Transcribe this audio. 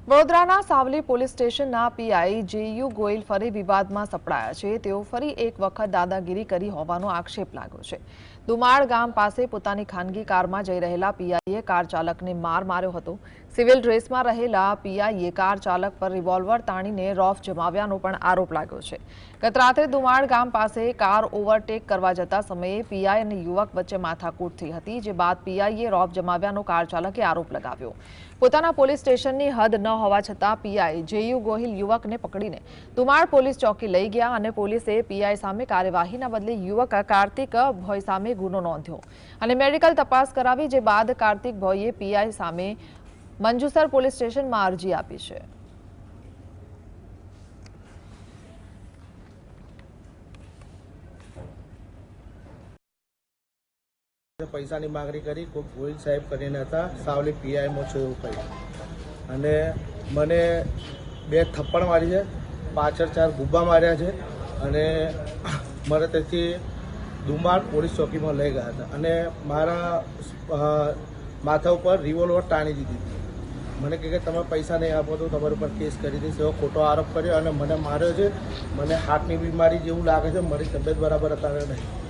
વડોદરાના સાવલી પોલીસ સ્ટેશનના PI JU Goyal ફરી વિવાદમાં સપડાયા છે। તેઓ ફરી એક વખત દાદાગીરી કરી હોવાનો આક્ષેપ લાગ્યો છે। દુમાળ ગામ પાસે પોતાની ખાનગી કારમાં જઈ રહેલા પીઆઈએ કાર ચાલકને માર માર્યો હતો। સિવિલ ડ્રેસમાં રહેલા પીઆઈએ કાર ચાલક પર રિવોલ્વર તાણીને રોફ જમાવ્યાનો પણ આરોપ લાગ્યો છે। ગત રાત્રે દુમાળ ગામ પાસે કાર ઓવરટેક કરવા જતા સમયે પીઆઈ અને યુવક વચ્ચે માથાકૂટ થઈ હતી, જે બાદ પીઆઈએ રોફ જમાવ્યાનો કાર ચાલકે આરોપ લગાવ્યો। પોતાના પોલીસ સ્ટેશનની હદ ન હોવા છતાં પીઆઈ જેયુ ગોહિલ યુવકને પકડીને દુમાળ પોલીસ ચોકી લઈ ગયા અને પોલીસે પીઆઈ સામે કાર્યવાહીના બદલે યુવક કાર્તિક ભોય સામે ગુનો નોંધ્યો અને મેડિકલ તપાસ કરાવી, જે બાદ કાર્તિક ભોઈએ પીઆઈ સામે મંજુસર પોલીસ સ્ટેશનમાં અરજી આપી છે। પૈસાની માંગણી કરી, કોઈ ગોહિલ સાહેબ કરીને હતા, સાવલી પીઆઈમાં છું એવું કહ્યું અને મને 2 થપ્પડ મારી છે, પાછળ 4 ગુબ્બા માર્યા છે અને મને તેથી દુમાળ પોલીસ ચોકીમાં લઈ ગયા હતા અને મારા માથા ઉપર રિવોલ્વર તાણી દીધી હતી। મને કહે કે તમે પૈસા નહીં આપો તો તમારા ઉપર કેસ કરી દઈશ એવો ખોટો આરોપ કર્યો અને મને માર્યો છે। મને હાર્ટની બીમારી જેવું લાગે છે, મારી તબિયત બરાબર અત્યારે નહીં।